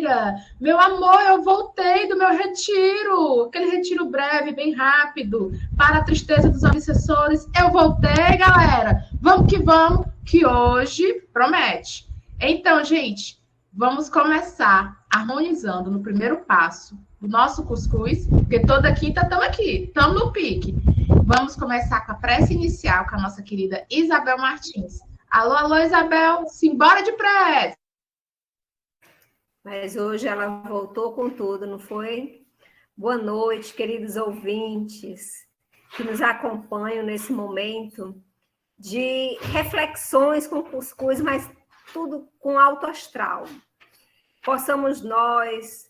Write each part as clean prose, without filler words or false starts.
Jaqueira. Meu amor, eu voltei do meu retiro. Aquele retiro breve, bem rápido, para a tristeza dos obsessores. Eu voltei, galera. Vamos, que hoje promete. Então, gente, vamos começar harmonizando no primeiro passo do nosso cuscuz, porque toda quinta estamos aqui, estamos no pique. Vamos começar com a prece inicial com a nossa querida Isabel Martins. Alô, alô, Isabel, simbora de prece! Mas hoje ela voltou com tudo, não foi? Boa noite, queridos ouvintes que nos acompanham nesse momento de reflexões com cuscuz, mas tudo com alto astral. Possamos nós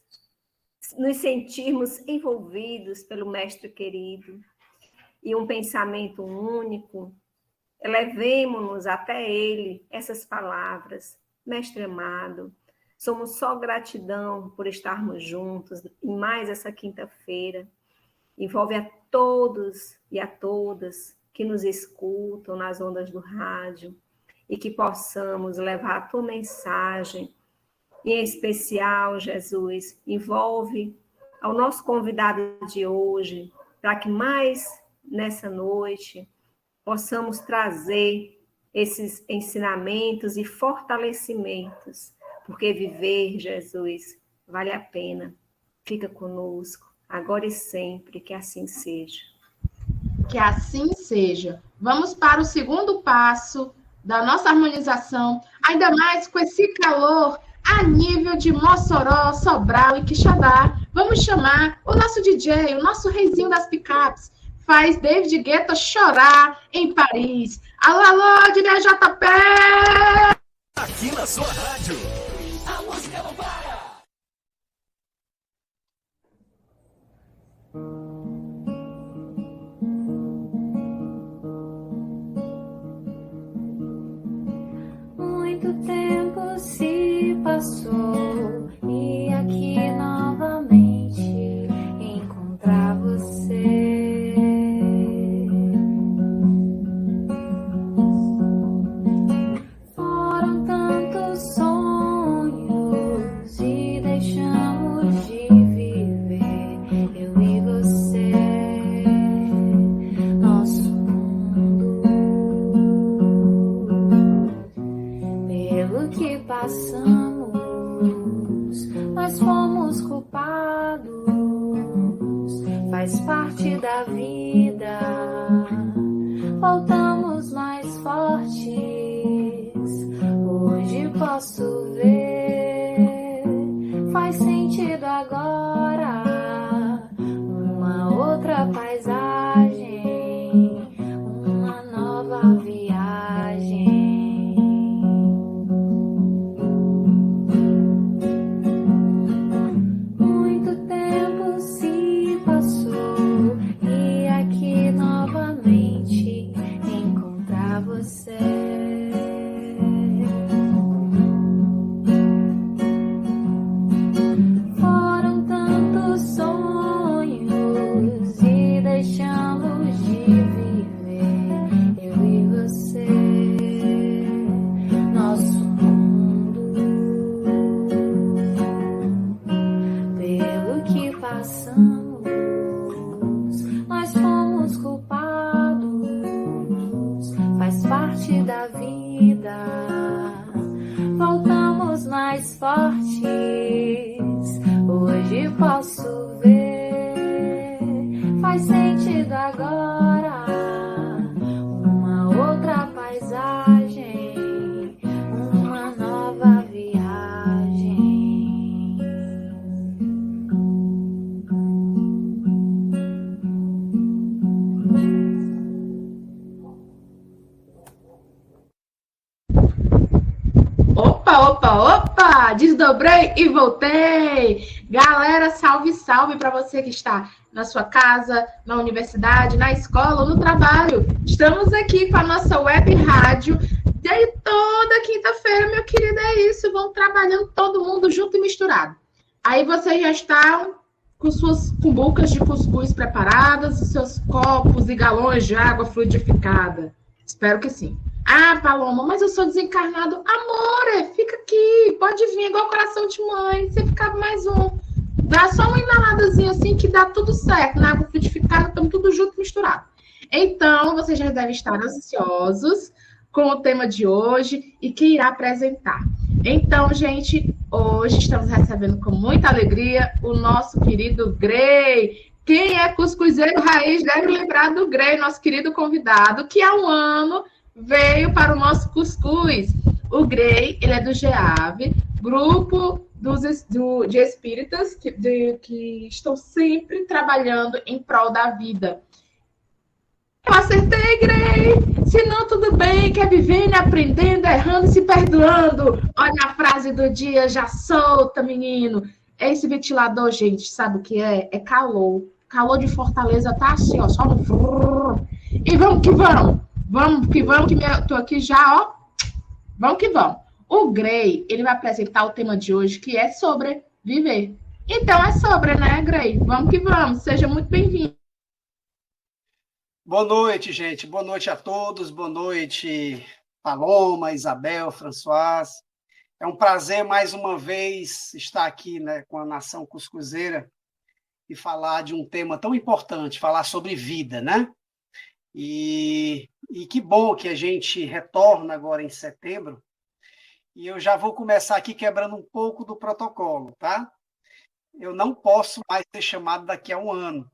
nos sentirmos envolvidos pelo Mestre querido e um pensamento único. Elevemo-nos até ele essas palavras. Mestre amado, somos só gratidão por estarmos juntos em mais essa quinta-feira. Envolve a todos e a todas que nos escutam nas ondas do rádio e que possamos levar a tua mensagem. E, em especial, Jesus, envolve ao nosso convidado de hoje, para que mais nessa noite possamos trazer esses ensinamentos e fortalecimentos, porque viver, Jesus, vale a pena. Fica conosco, agora e sempre, que assim seja. Que assim seja. Vamos para o segundo passo da nossa harmonização, ainda mais com esse calor a nível de Mossoró, Sobral e Quixadá. Vamos chamar o nosso DJ, o nosso reizinho das picapes, faz David Guetta chorar em Paris. Alô, alô, DJ JP! Aqui na sua rádio, a música não para! Muito tempo se passou e aqui novamente encontrar você. Foram tantos sonhos e deixamos de viver, eu e você, nosso mundo. Pelo que passamos, nós fomos culpados, faz parte da vida. Voltamos mais fortes, hoje posso ver, faz sentido agora, uma outra paisagem, uma nova viagem. Muito tempo se passou e aqui novamente encontrar você. Foram tantos sonhos e deixamos de viver, eu e você, nosso mundo. Pelo que passamos, nós fomos culpados, faz parte da vida. Voltamos mais fortes, hoje posso ver, faz sentido agora, uma outra paisagem, uma nova viagem. Opa, opa, opa! Desdobrei e voltei! Galera, salve, salve para você que está na sua casa, na universidade, na escola ou no trabalho. Estamos aqui com a nossa web rádio. E aí, toda quinta-feira, meu querido, é isso. Vão trabalhando todo mundo junto e misturado. Aí vocês já estão com suas cumbucas de cuscuz preparadas, os seus copos e galões de água fluidificada. Espero que sim. Ah, Paloma, mas eu sou desencarnado. Amor, fica aqui, pode vir, igual coração de mãe. Você fica mais um. Dá só uma inaladazinha assim que dá tudo certo. Na água frutificada, estamos tudo junto, misturado. Então, vocês já devem estar ansiosos com o tema de hoje e que irá apresentar. Então, gente, hoje estamos recebendo com muita alegria o nosso querido Grey. Quem é cuscuzeiro raiz deve lembrar do Grey, nosso querido convidado, que há um ano veio para o nosso cuscuz. O Grey, ele é do GEAV, grupo de espíritas que estão sempre trabalhando em prol da vida. Eu acertei, Grey! Se não, tudo bem, quer vivendo, aprendendo, errando e se perdoando. Olha a frase do dia, já solta, menino. Esse ventilador, gente, sabe o que é? É calor. Calor de Fortaleza tá assim, ó, só no... E vamos que vamos. Vamos que vamos, que eu tô aqui já, ó. Vamos que vamos. O Grey, ele vai apresentar o tema de hoje, que é sobre viver. Então é sobre, né, Grey? Vamos que vamos. Seja muito bem-vindo. Boa noite, gente. Boa noite a todos. Boa noite, Paloma, Isabel, François. É um prazer, mais uma vez, estar aqui, né, com a Nação Cuscuzeira e falar de um tema tão importante, falar sobre vida, né? E que bom que a gente retorna agora em setembro. E eu já vou começar aqui quebrando um pouco do protocolo, tá? Eu não posso mais ser chamado daqui a um ano,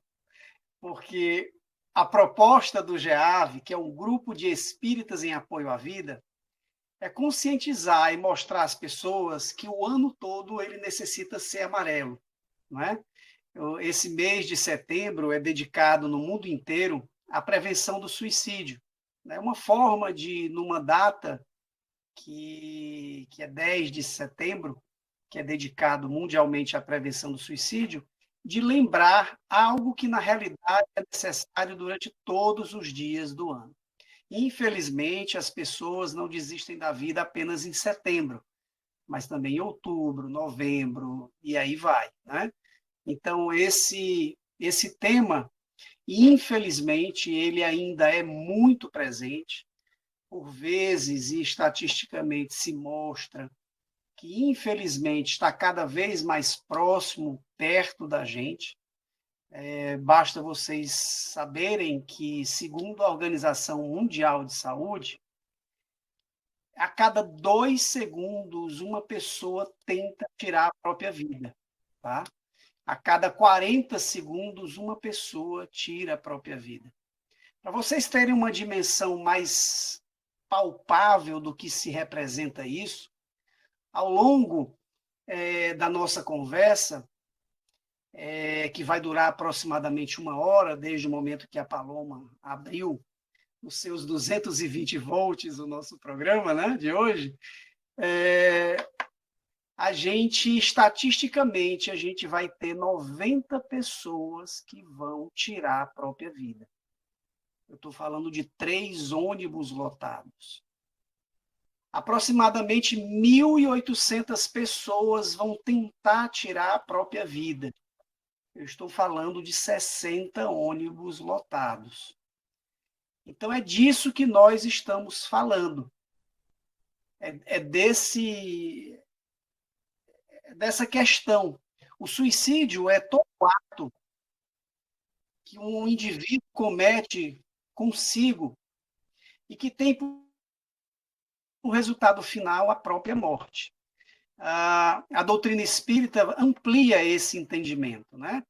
porque a proposta do GEAV, que é um grupo de espíritas em apoio à vida, é conscientizar e mostrar às pessoas que o ano todo ele necessita ser amarelo, não é? Esse mês de setembro é dedicado no mundo inteiro à prevenção do suicídio. É uma forma de, numa data que é 10 de setembro, que é dedicado mundialmente à prevenção do suicídio, de lembrar algo que, na realidade, é necessário durante todos os dias do ano. Infelizmente, as pessoas não desistem da vida apenas em setembro, mas também em outubro, novembro, e aí vai, né? Então, esse tema, infelizmente, ele ainda é muito presente. Por vezes, e estatisticamente se mostra que, infelizmente, está cada vez mais próximo, perto da gente. Basta vocês saberem que, segundo a Organização Mundial de Saúde, a cada 2 segundos, uma pessoa tenta tirar a própria vida, tá? A cada 40 segundos, uma pessoa tira a própria vida. Para vocês terem uma dimensão mais palpável do que se representa isso, ao longo da nossa conversa, que vai durar aproximadamente 1 hora, desde o momento que a Paloma abriu os seus 220 volts, o nosso programa, né, de hoje, estatisticamente, a gente vai ter 90 pessoas que vão tirar a própria vida. Eu estou falando de 3 ônibus lotados. Aproximadamente 1.800 pessoas vão tentar tirar a própria vida. Eu estou falando de 60 ônibus lotados. Então, é disso que nós estamos falando. Dessa questão. O suicídio é todo ato que um indivíduo comete consigo e que tem o resultado final a própria morte. A doutrina espírita amplia esse entendimento, né?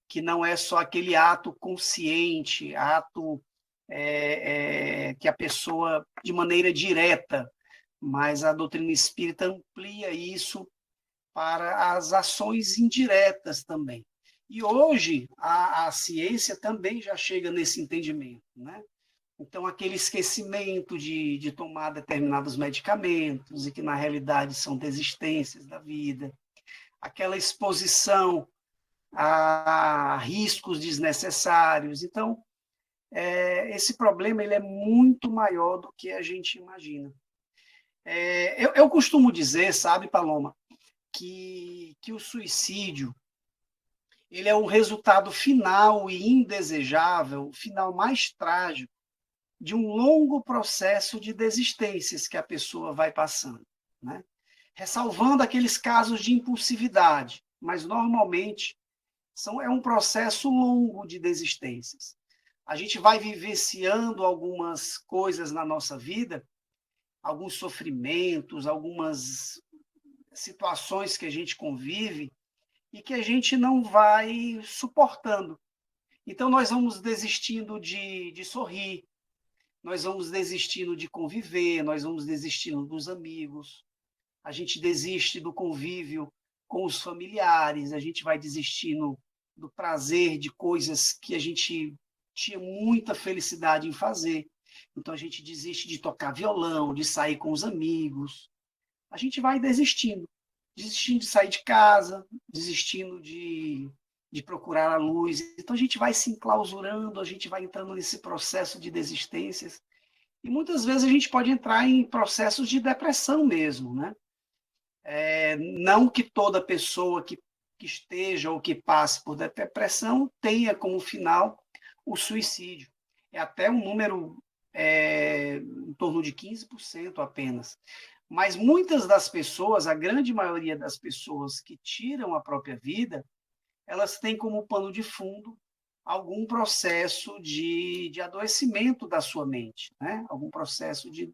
Que não é só aquele ato consciente, ato que a pessoa, de maneira direta, mas a doutrina espírita amplia isso para as ações indiretas também. E hoje a ciência também já chega nesse entendimento, né? Então, aquele esquecimento de tomar determinados medicamentos e que, na realidade, são desistências da vida, aquela exposição a riscos desnecessários. Então, esse problema ele é muito maior do que a gente imagina. Eu costumo dizer, sabe, Paloma, que o suicídio ele é um resultado final e indesejável, o final mais trágico de um longo processo de desistências que a pessoa vai passando, né? Ressalvando aqueles casos de impulsividade, mas normalmente é um processo longo de desistências. A gente vai vivenciando algumas coisas na nossa vida, alguns sofrimentos, algumas situações que a gente convive e que a gente não vai suportando. Então, nós vamos desistindo de sorrir, nós vamos desistindo de conviver, nós vamos desistindo dos amigos, a gente desiste do convívio com os familiares, a gente vai desistindo do prazer de coisas que a gente tinha muita felicidade em fazer. Então, a gente desiste de tocar violão, de sair com os amigos. A gente vai desistindo de sair de casa, desistindo de procurar a luz. Então, a gente vai se enclausurando, a gente vai entrando nesse processo de desistências. E muitas vezes a gente pode entrar em processos de depressão mesmo, né? Não que toda pessoa que esteja ou que passe por depressão tenha como final o suicídio. É até um número em torno de 15% apenas. Mas muitas das pessoas, a grande maioria das pessoas que tiram a própria vida, elas têm como pano de fundo algum processo de adoecimento da sua mente, né? Algum processo de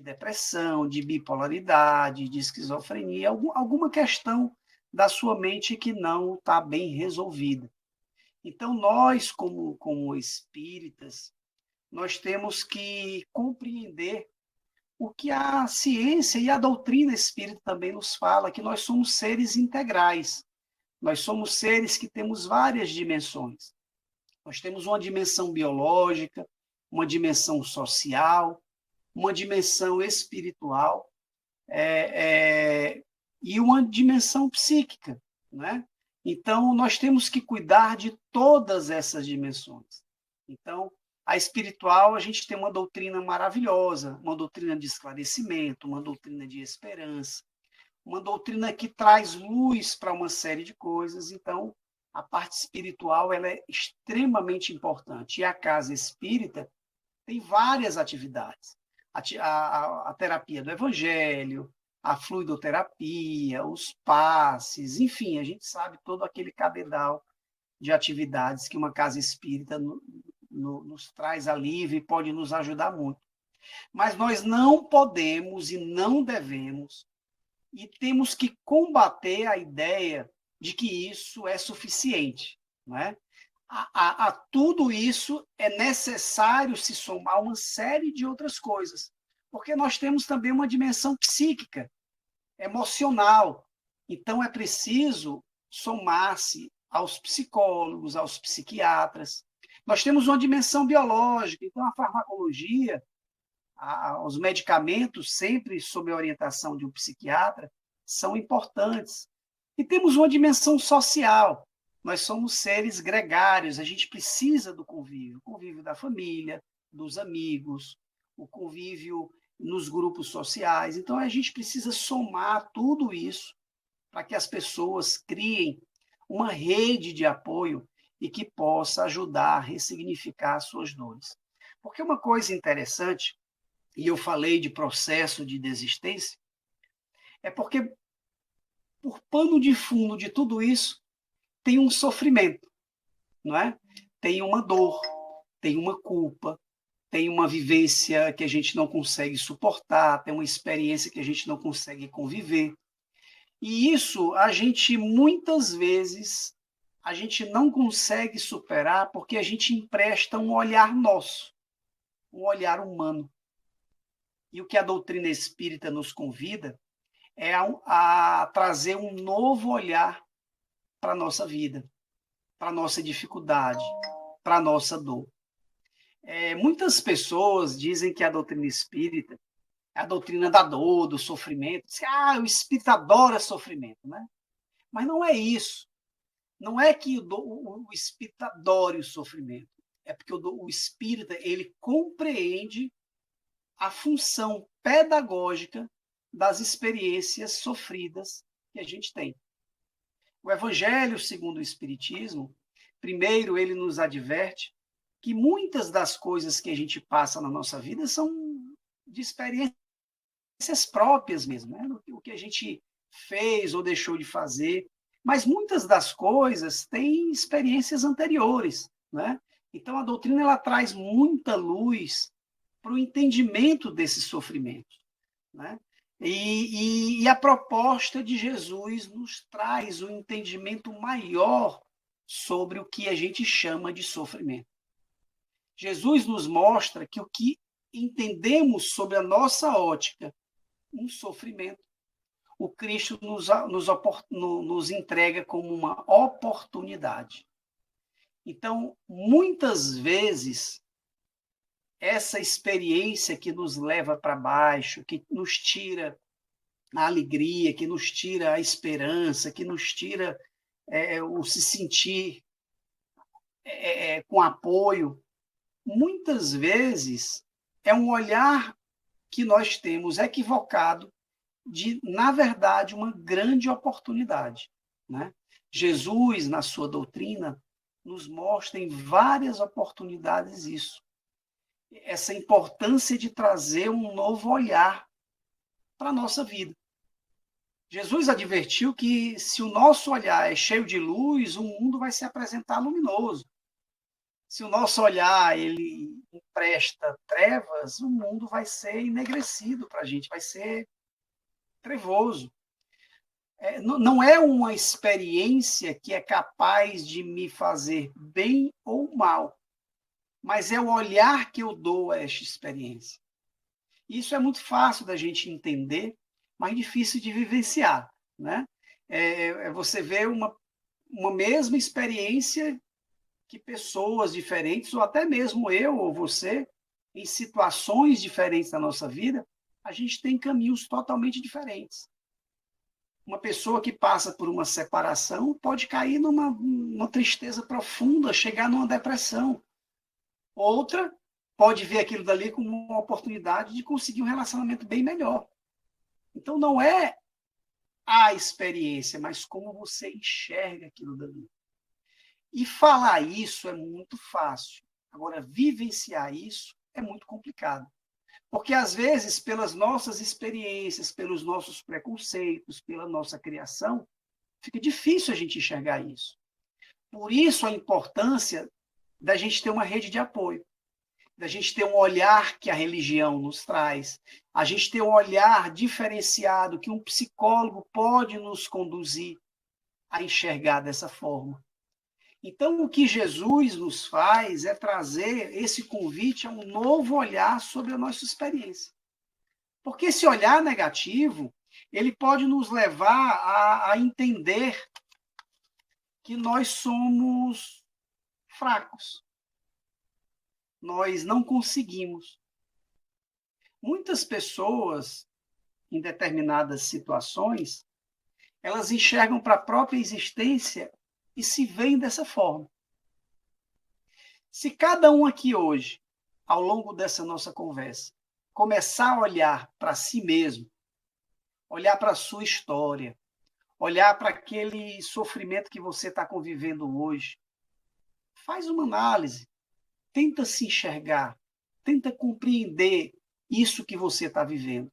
depressão, de bipolaridade, de esquizofrenia, alguma questão da sua mente que não está bem resolvida. Então, nós, como espíritas, nós temos que compreender o que a ciência e a doutrina espírita também nos fala, que nós somos seres integrais. Nós somos seres que temos várias dimensões. Nós temos uma dimensão biológica, uma dimensão social, uma dimensão espiritual e uma dimensão psíquica, né? Então, nós temos que cuidar de todas essas dimensões. Então, a espiritual, a gente tem uma doutrina maravilhosa, uma doutrina de esclarecimento, uma doutrina de esperança, uma doutrina que traz luz para uma série de coisas. Então, a parte espiritual ela é extremamente importante. E a casa espírita tem várias atividades. A terapia do evangelho, a fluidoterapia, os passes, enfim, a gente sabe todo aquele cabedal de atividades que uma casa espírita nos traz alívio e pode nos ajudar muito. Mas nós não podemos e não devemos, e temos que combater a ideia de que isso é suficiente, não é? A tudo isso é necessário se somar uma série de outras coisas, porque nós temos também uma dimensão psíquica, emocional. Então, é preciso somar-se aos psicólogos, aos psiquiatras. Nós temos uma dimensão biológica, então a farmacologia, os medicamentos, sempre sob a orientação de um psiquiatra, são importantes. E temos uma dimensão social. Nós somos seres gregários, a gente precisa do convívio, o convívio da família, dos amigos, o convívio nos grupos sociais. Então, a gente precisa somar tudo isso para que as pessoas criem uma rede de apoio e que possa ajudar a ressignificar suas dores. Porque uma coisa interessante, e eu falei de processo de desistência, é porque por pano de fundo de tudo isso, tem um sofrimento, não é? Tem uma dor, tem uma culpa, tem uma vivência que a gente não consegue suportar, tem uma experiência que a gente não consegue conviver. E isso a gente, muitas vezes, a gente não consegue superar porque a gente empresta um olhar nosso, um olhar humano. E o que a doutrina espírita nos convida é a trazer um novo olhar para a nossa vida, para a nossa dificuldade, para a nossa dor. Muitas pessoas dizem que a doutrina espírita é a doutrina da dor, do sofrimento. Diz que, o espírita adora sofrimento, né? Mas não é isso. Não é que o espírita adore o sofrimento. É porque o espírita ele compreende a função pedagógica das experiências sofridas que a gente tem. O Evangelho segundo o Espiritismo, primeiro ele nos adverte que muitas das coisas que a gente passa na nossa vida são de experiências próprias mesmo, né? O que a gente fez ou deixou de fazer, mas muitas das coisas têm experiências anteriores, né? Então a doutrina ela traz muita luz para o entendimento desse sofrimento, né? E a proposta de Jesus nos traz um entendimento maior sobre o que a gente chama de sofrimento. Jesus nos mostra que o que entendemos sobre a nossa ótica, um sofrimento, o Cristo nos entrega como uma oportunidade. Então, muitas vezes, essa experiência que nos leva para baixo, que nos tira a alegria, que nos tira a esperança, que nos tira o se sentir com apoio, muitas vezes é um olhar que nós temos equivocado de, na verdade, uma grande oportunidade, né? Jesus, na sua doutrina, nos mostra em várias oportunidades isso. Essa importância de trazer um novo olhar para a nossa vida. Jesus advertiu que se o nosso olhar é cheio de luz, o mundo vai se apresentar luminoso. Se o nosso olhar ele empresta trevas, o mundo vai ser enegrecido para a gente, vai ser trevoso. Não é uma experiência que é capaz de me fazer bem ou mal, mas é o olhar que eu dou a esta experiência. Isso é muito fácil da gente entender, mas difícil de vivenciar, né? Você vê uma mesma experiência que pessoas diferentes, ou até mesmo eu ou você, em situações diferentes da nossa vida, a gente tem caminhos totalmente diferentes. Uma pessoa que passa por uma separação pode cair numa tristeza profunda, chegar numa depressão. Outra pode ver aquilo dali como uma oportunidade de conseguir um relacionamento bem melhor. Então, não é a experiência, mas como você enxerga aquilo dali. E falar isso é muito fácil. Agora, vivenciar isso é muito complicado. Porque, às vezes, pelas nossas experiências, pelos nossos preconceitos, pela nossa criação, fica difícil a gente enxergar isso. Por isso, a importância da gente ter uma rede de apoio, da gente ter um olhar que a religião nos traz, a gente ter um olhar diferenciado que um psicólogo pode nos conduzir a enxergar dessa forma. Então, o que Jesus nos faz é trazer esse convite a um novo olhar sobre a nossa experiência. Porque esse olhar negativo, ele pode nos levar a entender que nós somos fracos. Nós não conseguimos. Muitas pessoas, em determinadas situações, elas enxergam para a própria existência e se veem dessa forma. Se cada um aqui hoje, ao longo dessa nossa conversa, começar a olhar para si mesmo, olhar para a sua história, olhar para aquele sofrimento que você está convivendo hoje, faz uma análise, tenta se enxergar, tenta compreender isso que você está vivendo.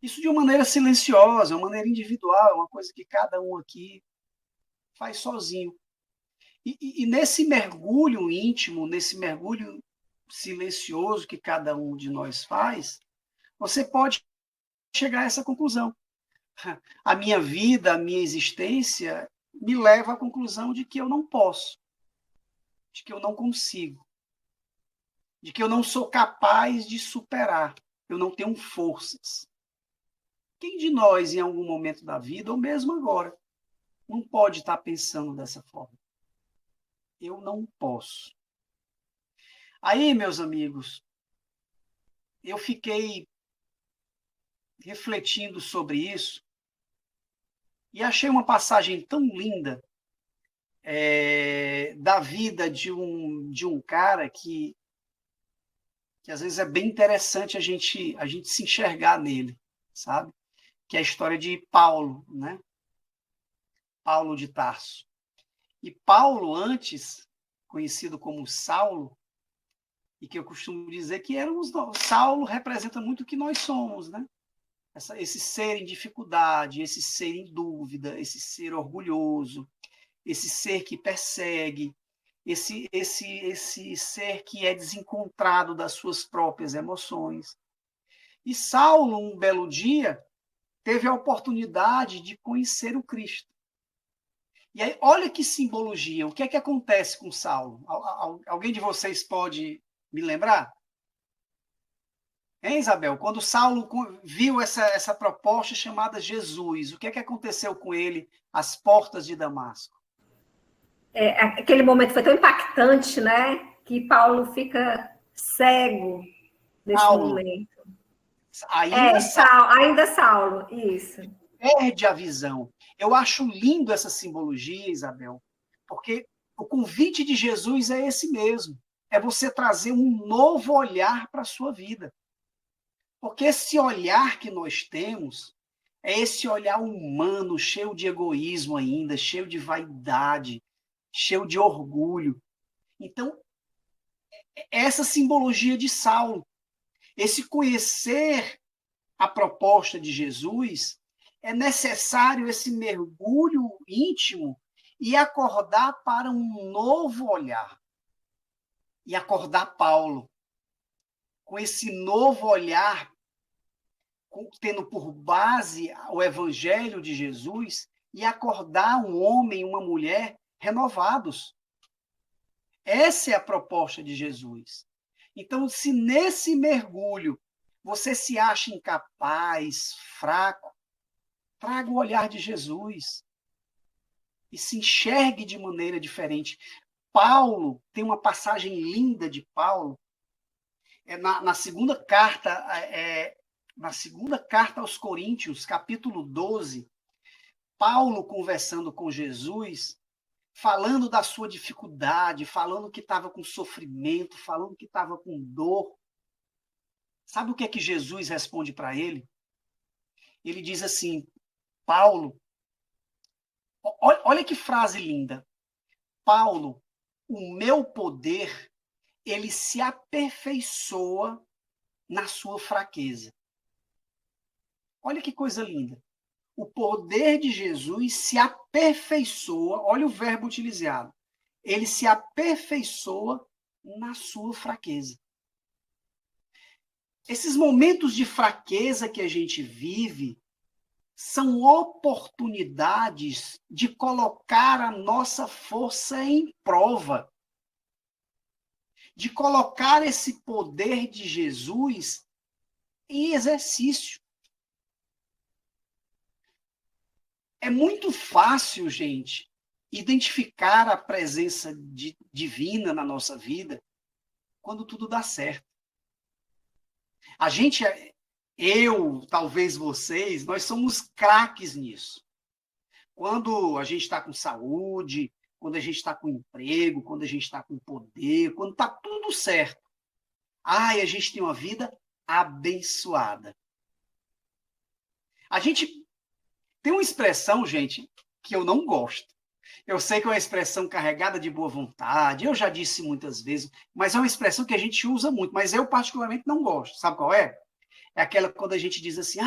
Isso de uma maneira silenciosa, uma maneira individual, uma coisa que cada um aqui faz sozinho. E nesse mergulho íntimo, nesse mergulho silencioso que cada um de nós faz, você pode chegar a essa conclusão. A minha vida, a minha existência me leva à conclusão de que eu não posso, de que eu não consigo, de que eu não sou capaz de superar, eu não tenho forças. Quem de nós, em algum momento da vida, ou mesmo agora, não pode estar pensando dessa forma? Eu não posso. Aí, meus amigos, eu fiquei refletindo sobre isso e achei uma passagem tão linda da vida de um cara que às vezes é bem interessante a gente se enxergar nele, sabe? Que é a história de Paulo, né? Paulo de Tarso. E Paulo, antes conhecido como Saulo, e que eu costumo dizer que éramos nós. Saulo representa muito o que nós somos, né? Esse ser em dificuldade, esse ser em dúvida, esse ser orgulhoso, esse ser que persegue, esse ser que é desencontrado das suas próprias emoções. E Saulo, um belo dia, teve a oportunidade de conhecer o Cristo. E aí, olha que simbologia. O que é que acontece com Saulo? Alguém de vocês pode me lembrar? Hein, Isabel? Quando Saulo viu essa proposta chamada Jesus, o que é que aconteceu com ele às portas de Damasco? Aquele momento foi tão impactante, né? Que Paulo fica cego nesse momento. Ainda Saulo, isso. Perde a visão. Eu acho lindo essa simbologia, Isabel, porque o convite de Jesus é esse mesmo. É você trazer um novo olhar para a sua vida. Porque esse olhar que nós temos é esse olhar humano, cheio de egoísmo ainda, cheio de vaidade, cheio de orgulho. Então, essa simbologia de Saulo, esse conhecer a proposta de Jesus, é necessário esse mergulho íntimo e acordar para um novo olhar. E acordar Paulo com esse novo olhar, tendo por base o evangelho de Jesus, e acordar um homem e uma mulher renovados. Essa é a proposta de Jesus. Então, se nesse mergulho você se acha incapaz, fraco, traga o olhar de Jesus e se enxergue de maneira diferente. Paulo, tem uma passagem linda de Paulo, na segunda carta aos Coríntios, capítulo 12, Paulo conversando com Jesus, falando da sua dificuldade, falando que estava com sofrimento, falando que estava com dor. Sabe o que é que Jesus responde para ele? Ele diz assim, Paulo, olha que frase linda. Paulo, o meu poder, ele se aperfeiçoa na sua fraqueza. Olha que coisa linda. O poder de Jesus se aperfeiçoa, olha o verbo utilizado. Ele se aperfeiçoa na sua fraqueza. Esses momentos de fraqueza que a gente vive são oportunidades de colocar a nossa força em prova, de colocar esse poder de Jesus em exercício. É muito fácil, gente, identificar a presença divina na nossa vida quando tudo dá certo. A gente, eu, talvez vocês, nós somos craques nisso. Quando a gente está com saúde, quando a gente está com emprego, quando a gente está com poder, quando está tudo certo. A gente tem uma vida abençoada. A gente tem uma expressão, gente, que eu não gosto. Eu sei que é uma expressão carregada de boa vontade, eu já disse muitas vezes, mas é uma expressão que a gente usa muito, mas eu particularmente não gosto. Sabe qual é? É aquela quando a gente diz assim,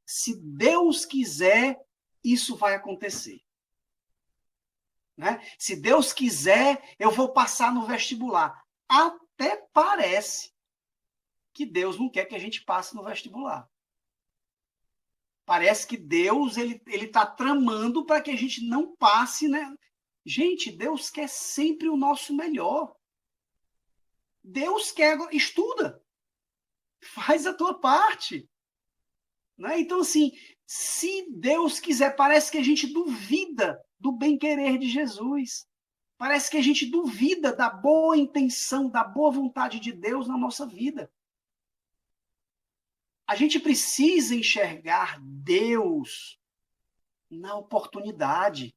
se Deus quiser, isso vai acontecer. Né? Se Deus quiser, eu vou passar no vestibular. Até parece que Deus não quer que a gente passe no vestibular. Parece que Deus ele está tramando para que a gente não passe, né? Gente, Deus quer sempre o nosso melhor. Deus quer, estuda. Faz a tua parte. Né? Então, assim, se Deus quiser, parece que a gente duvida do bem-querer de Jesus. Parece que a gente duvida da boa intenção, da boa vontade de Deus na nossa vida. A gente precisa enxergar Deus na oportunidade.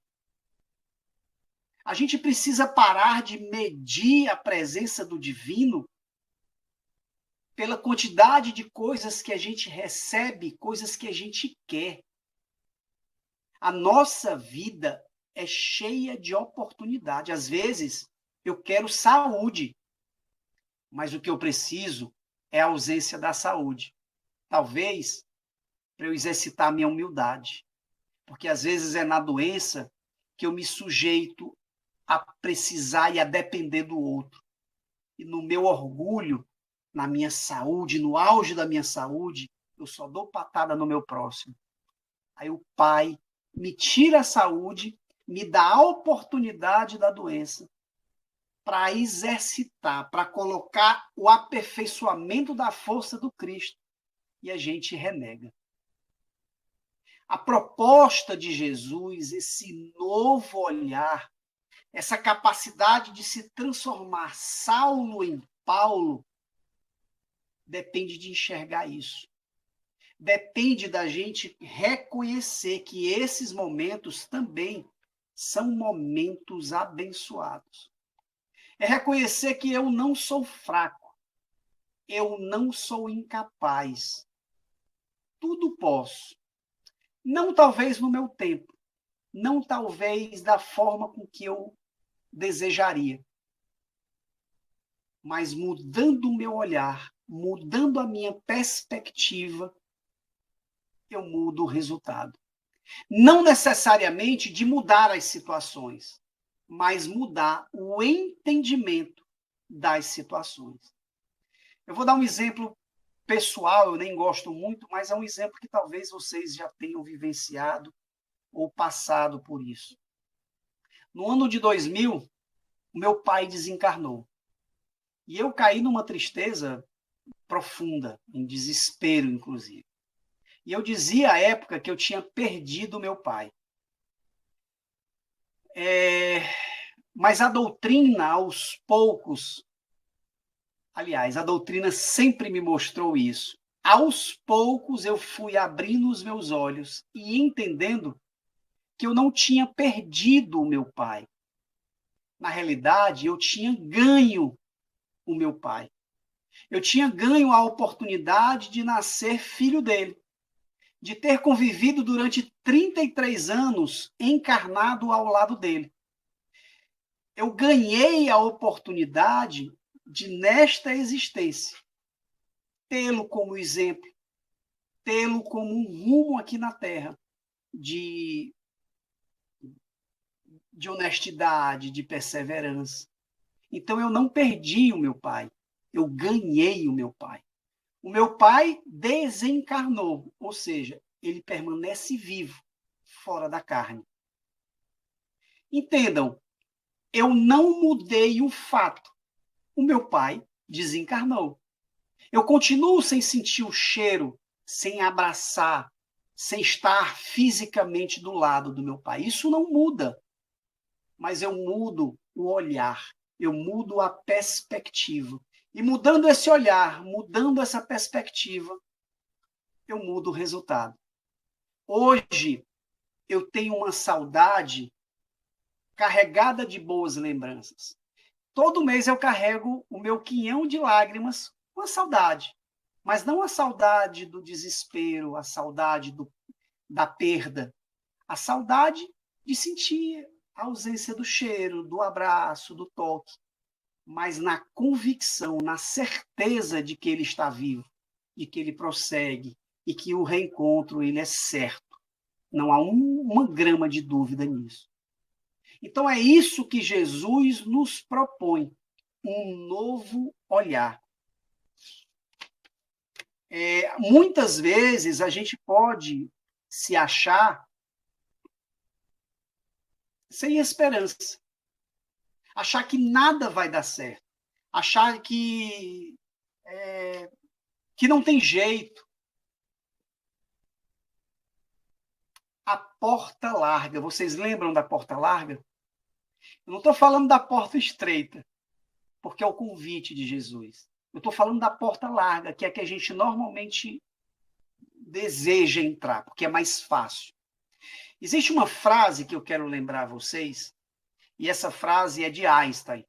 A gente precisa parar de medir a presença do divino pela quantidade de coisas que a gente recebe, coisas que a gente quer. A nossa vida é cheia de oportunidade. Às vezes, Eu quero saúde, mas o que eu preciso é a ausência da saúde. Talvez para eu exercitar a minha humildade, porque às vezes é na doença que eu me sujeito a precisar e a depender do outro. E no meu orgulho, na minha saúde, no auge da minha saúde, eu só dou patada no meu próximo. Aí o Pai me tira a saúde, me dá a oportunidade da doença para exercitar, para colocar o aperfeiçoamento da força do Cristo. E a gente renega. A proposta de Jesus, esse novo olhar, essa capacidade de se transformar Saulo em Paulo, depende de enxergar isso. Depende da gente reconhecer que esses momentos também são momentos abençoados. É reconhecer que eu não sou fraco, eu não sou incapaz. Tudo posso. Não talvez no meu tempo, não talvez da forma com que eu desejaria, mas mudando o meu olhar, mudando a minha perspectiva, eu mudo o resultado. Não necessariamente de mudar as situações, mas mudar o entendimento das situações. Eu vou dar um exemplo pessoal, eu nem gosto muito, mas é um exemplo que talvez vocês já tenham vivenciado ou passado por isso. No ano de 2000, o meu pai desencarnou. E eu caí numa tristeza profunda, em desespero, inclusive. E eu dizia à época que eu tinha perdido meu pai. Mas a doutrina, aos poucos, aliás, a doutrina sempre me mostrou isso. Aos poucos eu fui abrindo os meus olhos e entendendo que eu não tinha perdido o meu pai. Na realidade, eu tinha ganho o meu pai. Eu tinha ganho a oportunidade de nascer filho dele, de ter convivido durante 33 anos encarnado ao lado dele. Eu ganhei a oportunidade de, nesta existência, tê-lo como exemplo, tê-lo como um rumo aqui na Terra de honestidade, de perseverança. Então, eu não perdi o meu pai, eu ganhei o meu pai. O meu pai desencarnou, ou seja, ele permanece vivo, fora da carne. Entendam, eu não mudei o fato. O meu pai desencarnou. Eu continuo sem sentir o cheiro, sem abraçar, sem estar fisicamente do lado do meu pai. Isso não muda. Mas eu mudo o olhar, eu mudo a perspectiva. E mudando esse olhar, mudando essa perspectiva, eu mudo o resultado. Hoje, eu tenho uma saudade carregada de boas lembranças. Todo mês eu carrego o meu quinhão de lágrimas com a saudade. Mas não a saudade do desespero, a saudade da perda. A saudade de sentir a ausência do cheiro, do abraço, do toque. Mas na convicção, na certeza de que ele está vivo, de que ele prossegue e que o reencontro ele é certo. Não há uma grama de dúvida nisso. Então é isso que Jesus nos propõe, um novo olhar. Muitas vezes a gente pode se achar sem esperança, achar que nada vai dar certo, achar que não tem jeito. A porta larga, vocês lembram da porta larga? Eu não estou falando da porta estreita, porque é o convite de Jesus. Eu estou falando da porta larga, que é a que a gente normalmente deseja entrar, porque é mais fácil. Existe uma frase que eu quero lembrar a vocês, e essa frase é de Einstein.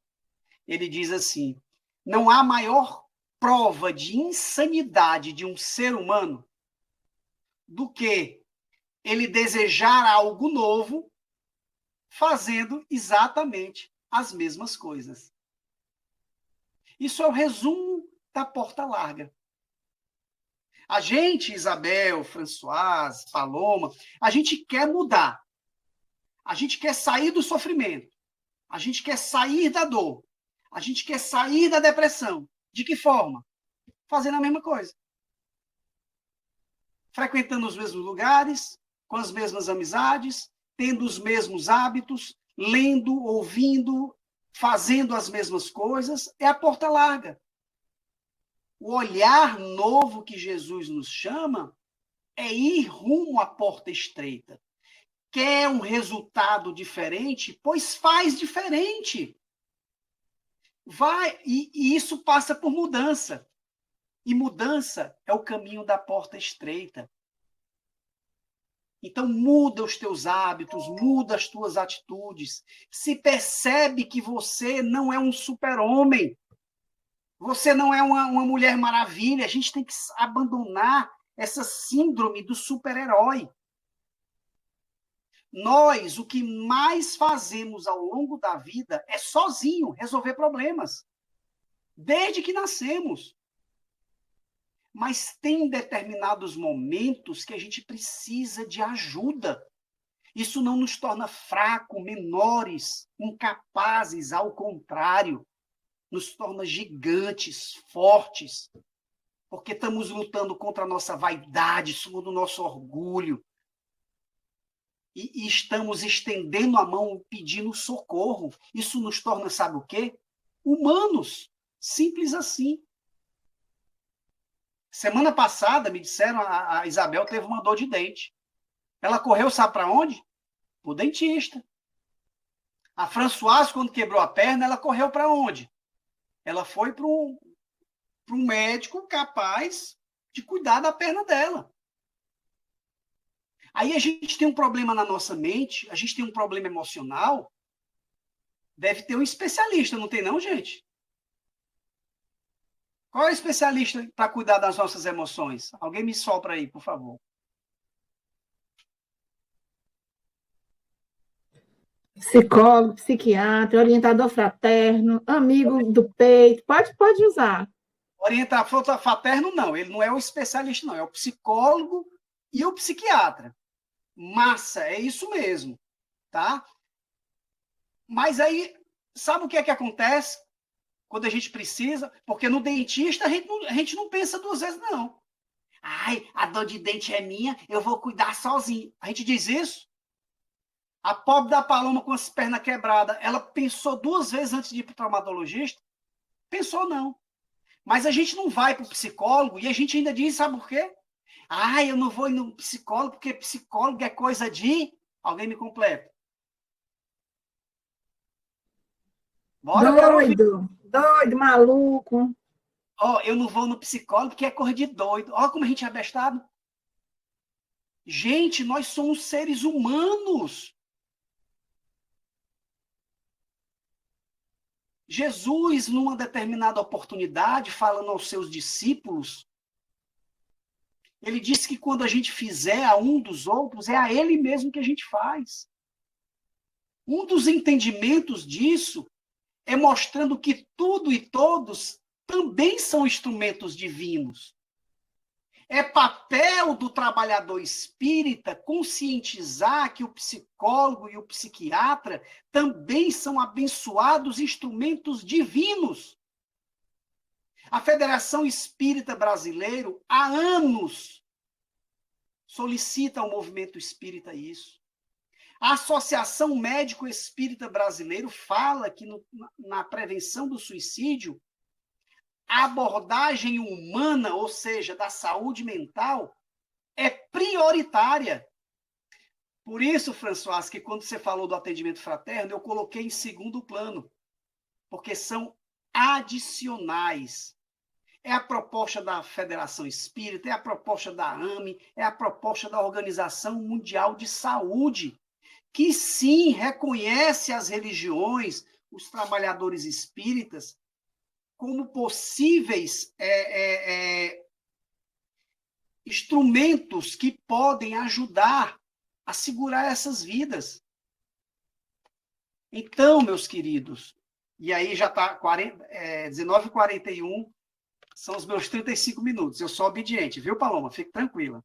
Ele diz assim: não há maior prova de insanidade de um ser humano do que ele desejar algo novo, fazendo exatamente as mesmas coisas. Isso é o resumo da porta larga. A gente, Isabel, Françoise, Paloma, a gente quer mudar. A gente quer sair do sofrimento. A gente quer sair da dor. A gente quer sair da depressão. De que forma? Fazendo a mesma coisa. Frequentando os mesmos lugares, com as mesmas amizades, tendo os mesmos hábitos, lendo, ouvindo, fazendo as mesmas coisas. É a porta larga. O olhar novo que Jesus nos chama é ir rumo à porta estreita. Quer um resultado diferente? Pois faz diferente. Vai, e isso passa por mudança. E mudança é o caminho da porta estreita. Então muda os teus hábitos, muda as tuas atitudes. Se percebe que você não é um super-homem. Você não é uma mulher maravilha. A gente tem que abandonar essa síndrome do super-herói. Nós, o que mais fazemos ao longo da vida é sozinho resolver problemas. Desde que nascemos. Mas tem determinados momentos que a gente precisa de ajuda. Isso não nos torna fracos, menores, incapazes, ao contrário. Nos torna gigantes, fortes, porque estamos lutando contra a nossa vaidade, contra o nosso orgulho, e estamos estendendo a mão, pedindo socorro. Isso nos torna, sabe o quê? Humanos, simples assim. Semana passada, me disseram, a Isabel teve uma dor de dente. Ela correu, sabe para onde? Para o dentista. A Françoise, quando quebrou a perna, ela correu para onde? Ela foi para um médico capaz de cuidar da perna dela. Aí a gente tem um problema na nossa mente, a gente tem um problema emocional, deve ter um especialista, não tem não, gente? Qual é o especialista para cuidar das nossas emoções? Alguém me sopra aí, por favor. Psicólogo, psiquiatra, orientador fraterno, amigo do peito, pode usar. Orientador fraterno, não. Ele não é o especialista, não. É o psicólogo e o psiquiatra. Massa, é isso mesmo. Tá? Mas aí, sabe o que é que acontece quando a gente precisa? Porque no dentista a gente não pensa duas vezes, não. Ai, a dor de dente é minha, eu vou cuidar sozinho. A gente diz isso? A pobre da Paloma com as pernas quebradas, ela pensou duas vezes antes de ir para o traumatologista? Pensou não. Mas a gente não vai para o psicólogo e a gente ainda diz, sabe por quê? Ah, eu não vou ir no psicólogo porque psicólogo é coisa de... Alguém me completa. Bora, Doido, maluco. Ó, eu não vou no psicólogo porque é coisa de doido. Ó como a gente é abestado. Gente, nós somos seres humanos. Jesus, numa determinada oportunidade, falando aos seus discípulos, ele disse que quando a gente fizer a um dos outros, é a ele mesmo que a gente faz. Um dos entendimentos disso é mostrando que tudo e todos também são instrumentos divinos. É papel do trabalhador espírita conscientizar que o psicólogo e o psiquiatra também são abençoados instrumentos divinos. A Federação Espírita Brasileira, há anos, solicita ao movimento espírita isso. A Associação Médico Espírita Brasileira fala que na prevenção do suicídio, a abordagem humana, ou seja, da saúde mental, é prioritária. Por isso, Françoise, que quando você falou do atendimento fraterno, eu coloquei em segundo plano, porque são adicionais. É a proposta da Federação Espírita, é a proposta da AME, é a proposta da Organização Mundial de Saúde, que sim reconhece as religiões, os trabalhadores espíritas, como possíveis instrumentos que podem ajudar a segurar essas vidas. Então, meus queridos, e aí já está 19h41, são os meus 35 minutos. Eu sou obediente, viu, Paloma? Fique tranquila.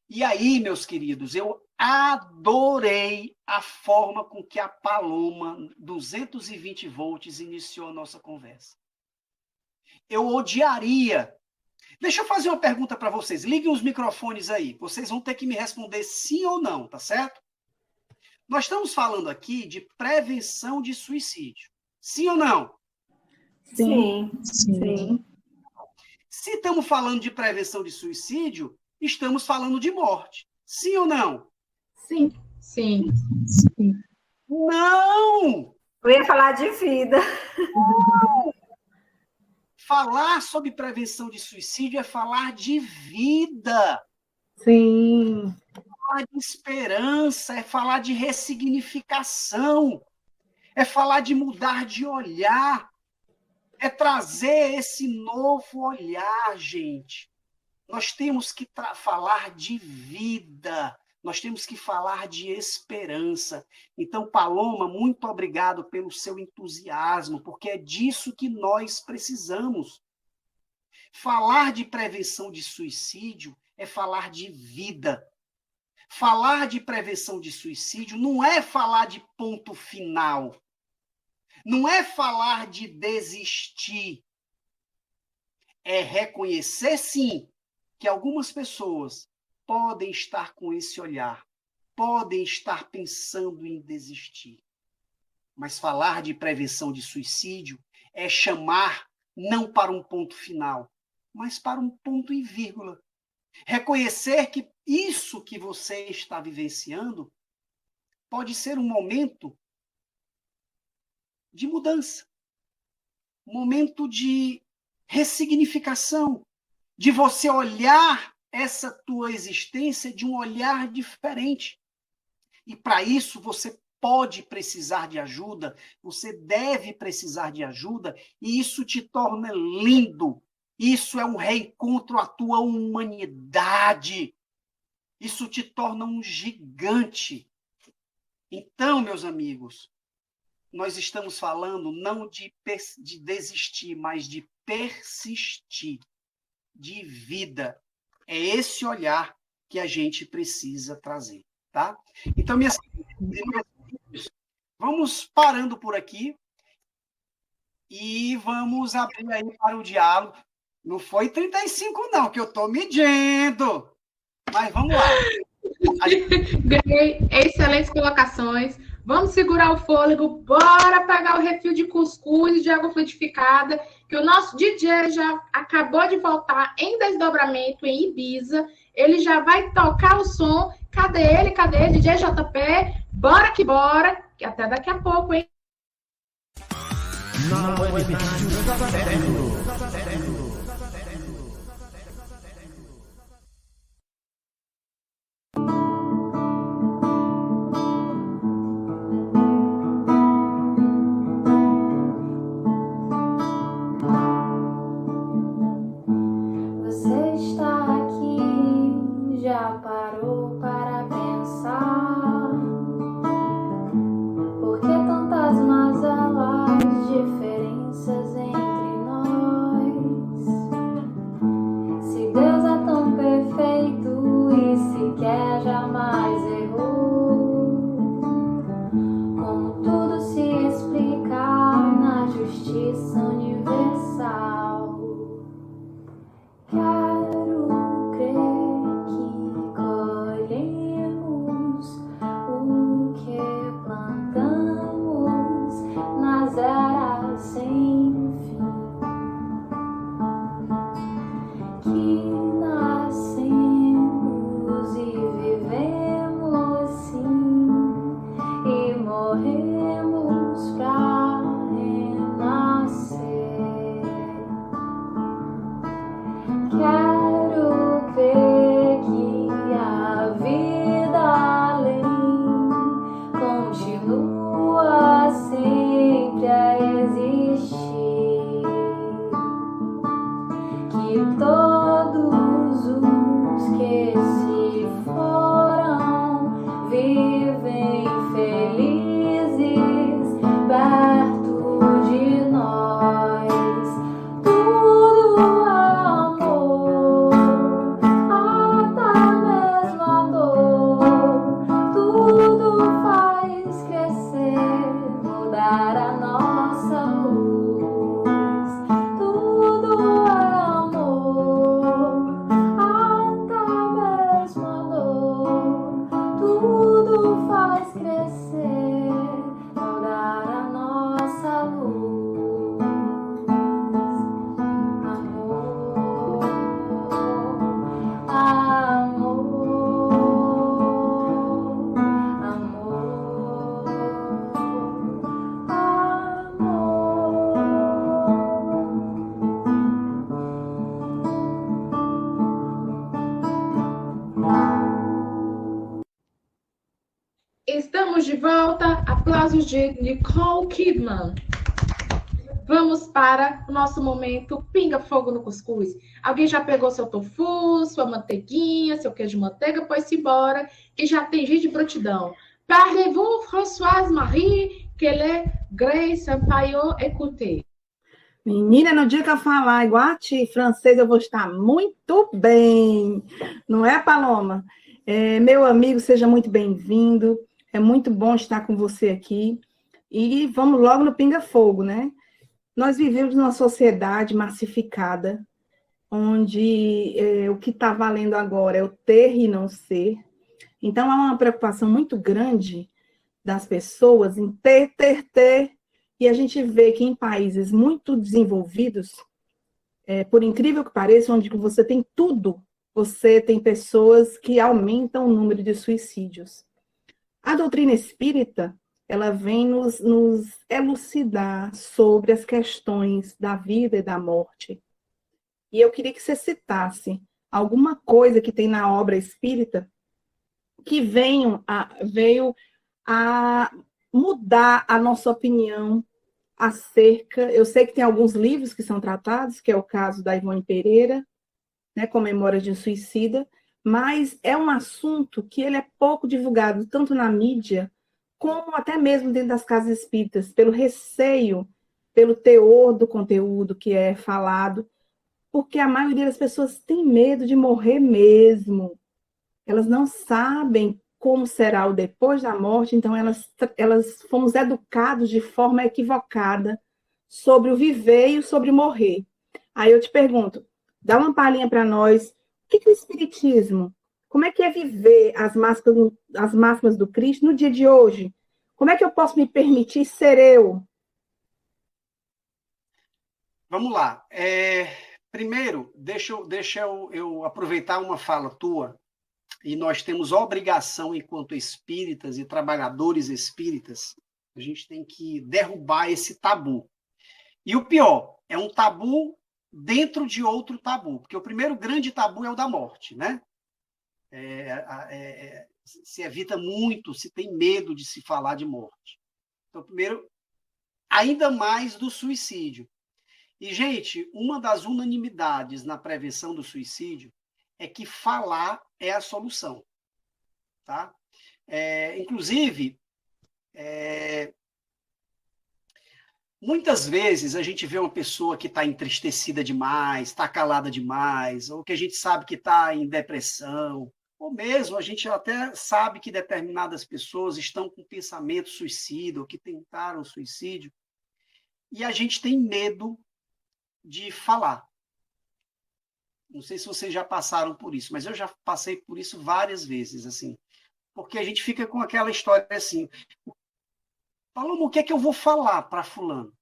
E aí, meus queridos, eu adorei a forma com que a Paloma, 220 volts, iniciou a nossa conversa. Eu odiaria. Deixa eu fazer uma pergunta para vocês. Liguem os microfones aí. Vocês vão ter que me responder sim ou não, tá certo? Nós estamos falando aqui de prevenção de suicídio. Sim ou não? Sim. Sim. Se estamos falando de prevenção de suicídio, estamos falando de morte. Sim ou não? Sim. Sim. Não! Eu ia falar de vida. Falar sobre prevenção de suicídio é falar de vida. Sim. Falar de esperança, é falar de ressignificação, é falar de mudar de olhar, é trazer esse novo olhar, gente. Nós temos que falar de vida, nós temos que falar de esperança. Então, Paloma, muito obrigado pelo seu entusiasmo, porque é disso que nós precisamos. Falar de prevenção de suicídio é falar de vida. Falar de prevenção de suicídio não é falar de ponto final. Não é falar de desistir. É reconhecer, sim, que algumas pessoas podem estar com esse olhar, podem estar pensando em desistir. Mas falar de prevenção de suicídio é chamar não para um ponto final, mas para um ponto e vírgula. Reconhecer que isso que você está vivenciando pode ser um momento de mudança, um momento de ressignificação, de você olhar essa tua existência de um olhar diferente. E para isso você pode precisar de ajuda, você deve precisar de ajuda, e isso te torna lindo. Isso é um reencontro à tua humanidade. Isso te torna um gigante. Então, meus amigos, nós estamos falando não de desistir, mas de persistir, de vida. É esse olhar que a gente precisa trazer, tá? Então, minhas queridas, vamos parando por aqui e vamos abrir aí para o diálogo. Não foi 35, não, que eu estou medindo. Mas vamos lá. Ganhei excelentes colocações. Vamos segurar o fôlego. Bora pegar o refil de cuscuz e de água fluidificada, que o nosso DJ já acabou de voltar em desdobramento em Ibiza. Ele já vai tocar o som. Cadê ele? Cadê ele? DJ JP? Bora, que até daqui a pouco, hein? Você está aqui, já parou para pensar? Por que tantas mazelas, diferenças entre nós? amanhecer ao dar a nossa luz. Amor, amor, amor, Estamos de volta. Aplausos de Nicole Kidman. Vamos para o nosso momento Pinga Fogo no Cuscuz. Alguém já pegou seu tofu, sua manteiguinha, seu queijo de manteiga? Pois-se embora, que já tem gente de prontidão. Parlez-vous, Françoise Marie, qu'elle est Grace Sampaio, écoutez. Menina, no dia que eu falar igual a ti, francês, eu vou estar muito bem. Não é, Paloma? Meu amigo, seja muito bem-vindo. É muito bom estar com você aqui. E vamos logo no Pinga Fogo, né? Nós vivemos numa sociedade massificada, onde o que está valendo agora é o ter e não ser. Então, há uma preocupação muito grande das pessoas em ter. E a gente vê que em países muito desenvolvidos, por incrível que pareça, onde você tem tudo, você tem pessoas que aumentam o número de suicídios. A doutrina espírita, ela vem nos elucidar sobre as questões da vida e da morte. E eu queria que você citasse alguma coisa que tem na obra espírita que veio a mudar a nossa opinião acerca... Eu sei que tem alguns livros que são tratados, que é o caso da Ivone Pereira, né, com Memórias de um Suicida, mas é um assunto que ele é pouco divulgado, tanto na mídia, como até mesmo dentro das casas espíritas, pelo receio, pelo teor do conteúdo que é falado, porque a maioria das pessoas tem medo de morrer mesmo. Elas não sabem como será o depois da morte, então elas fomos educados de forma equivocada sobre o viver e sobre morrer. Aí eu te pergunto, dá uma palhinha para nós, o que é o Espiritismo? Como é que é viver as máximas do Cristo no dia de hoje? Como é que eu posso me permitir ser eu? Vamos lá. Primeiro, deixa eu aproveitar uma fala tua, e nós temos obrigação, enquanto espíritas e trabalhadores espíritas, a gente tem que derrubar esse tabu. E o pior, é um tabu dentro de outro tabu, porque o primeiro grande tabu é o da morte, né? Se evita muito, se tem medo de se falar de morte. Então, primeiro, ainda mais do suicídio. E, gente, uma das unanimidades na prevenção do suicídio é que falar é a solução. Tá? Inclusive, muitas vezes a gente vê uma pessoa que está entristecida demais, está calada demais, ou que a gente sabe que está em depressão, ou mesmo a gente até sabe que determinadas pessoas estão com pensamento suicida, ou que tentaram suicídio, e a gente tem medo de falar. Não sei se vocês já passaram por isso, mas eu já passei por isso várias vezes, assim, porque a gente fica com aquela história assim, Paloma, o que é que eu vou falar para fulano?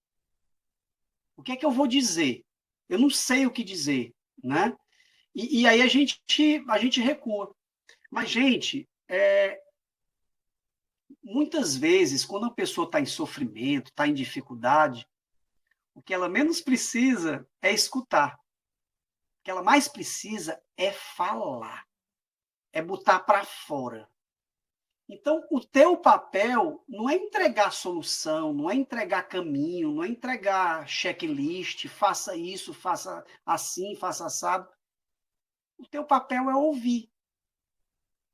O que é que eu vou dizer? Eu não sei o que dizer, né? E aí a gente recua. Mas, gente, muitas vezes, quando a pessoa está em sofrimento, está em dificuldade, o que ela menos precisa é escutar. O que ela mais precisa é falar, é botar para fora. Então, o teu papel não é entregar solução, não é entregar caminho, não é entregar checklist, faça isso, faça assim, faça assado. O teu papel é ouvir,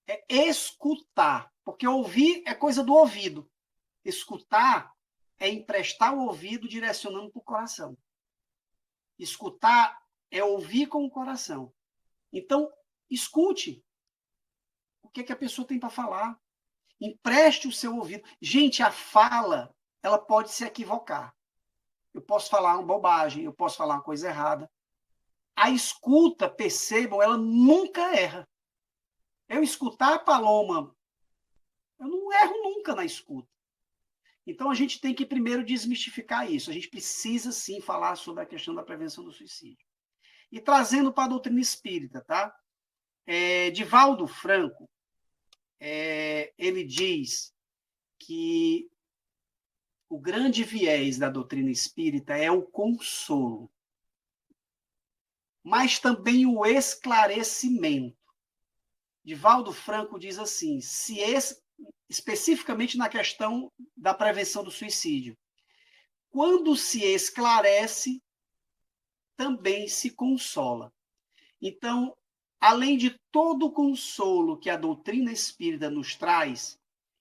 é escutar, porque ouvir é coisa do ouvido. Escutar é emprestar o ouvido direcionando para o coração. Escutar é ouvir com o coração. Então, escute o que a pessoa tem para falar. Empreste o seu ouvido. Gente, a fala, ela pode se equivocar. Eu posso falar uma bobagem, eu posso falar uma coisa errada. A escuta, percebam, ela nunca erra. Eu escutar a Paloma Eu não erro nunca na escuta. Então, a gente tem que primeiro desmistificar isso. A gente precisa, sim, falar sobre a questão da prevenção do suicídio. E trazendo para a doutrina espírita, tá? Divaldo Franco, ele diz que o grande viés da doutrina espírita é o consolo, mas também o esclarecimento. Divaldo Franco diz assim, especificamente na questão da prevenção do suicídio, quando se esclarece, também se consola. Então, além de todo o consolo que a doutrina espírita nos traz,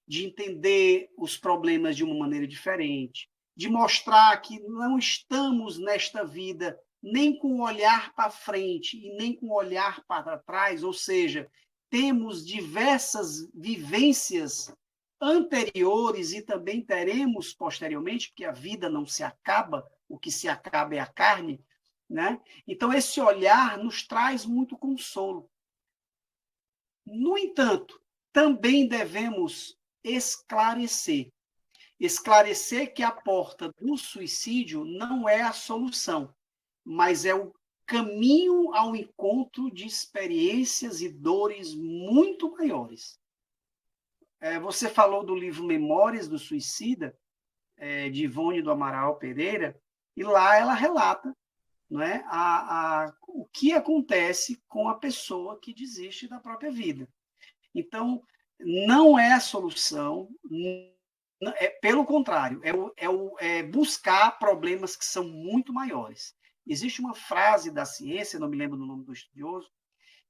de entender os problemas de uma maneira diferente, de mostrar que não estamos nesta vida nem com o olhar para frente e nem com o olhar para trás, ou seja, temos diversas vivências anteriores e também teremos posteriormente, porque a vida não se acaba, o que se acaba é a carne, né? Então, esse olhar nos traz muito consolo. No entanto, também devemos esclarecer. Esclarecer que a porta do suicídio não é a solução, mas é o caminho ao encontro de experiências e dores muito maiores. Você falou do livro Memórias do Suicida, de Ivone do Amaral Pereira, e lá ela relata, não é, o que acontece com a pessoa que desiste da própria vida. Então, não é a solução, pelo contrário, é buscar problemas que são muito maiores. Existe uma frase da ciência, não me lembro do nome do estudioso,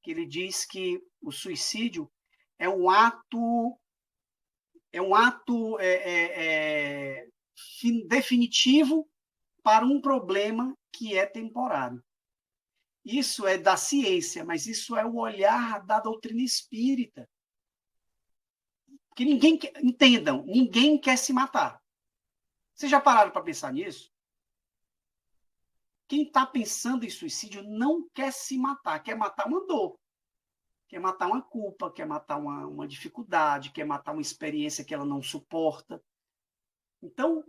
que ele diz que o suicídio é um ato definitivo para um problema que é temporário. Isso é da ciência, mas isso é o olhar da doutrina espírita. Que entendam, ninguém quer se matar. Vocês já pararam para pensar nisso? Quem está pensando em suicídio não quer se matar, quer matar uma dor, quer matar uma culpa, quer matar uma dificuldade, quer matar uma experiência que ela não suporta. Então,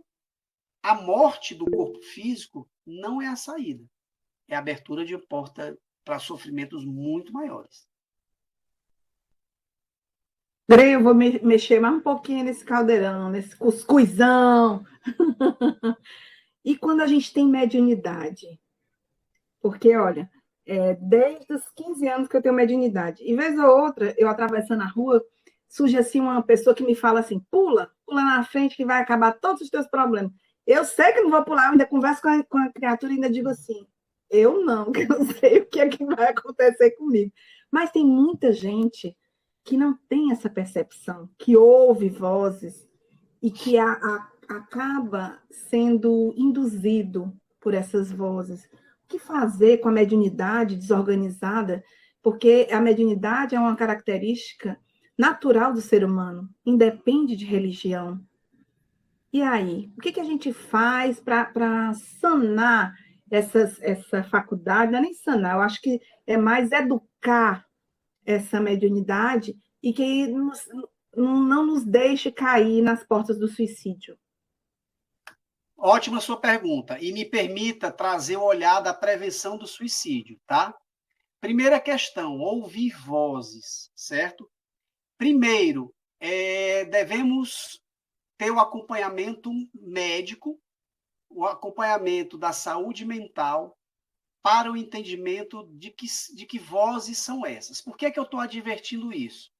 a morte do corpo físico não é a saída, é a abertura de porta para sofrimentos muito maiores. Andrei, eu vou mexer mais um pouquinho nesse caldeirão, nesse cuscuzão. E quando a gente tem mediunidade? Porque, olha, desde os 15 anos que eu tenho mediunidade. E vez ou outra, eu atravessando a rua, surge assim uma pessoa que me fala assim, pula na frente que vai acabar todos os teus problemas. Eu sei que não vou pular, eu ainda converso com a criatura e ainda digo assim, eu não, que eu não sei o que é que vai acontecer comigo. Mas tem muita gente que não tem essa percepção, que ouve vozes e que acaba sendo induzido por essas vozes. O que fazer com a mediunidade desorganizada? Porque a mediunidade é uma característica natural do ser humano, independe de religião. E aí, o que a gente faz para sanar essa faculdade? Não é nem sanar, eu acho que é mais educar essa mediunidade e que não nos deixe cair nas portas do suicídio. Ótima sua pergunta. E me permita trazer o olhar da prevenção do suicídio, tá? Primeira questão, ouvir vozes, certo? Primeiro, devemos ter o acompanhamento médico, o acompanhamento da saúde mental, para o entendimento de que vozes são essas. Por que eu estou advertindo isso?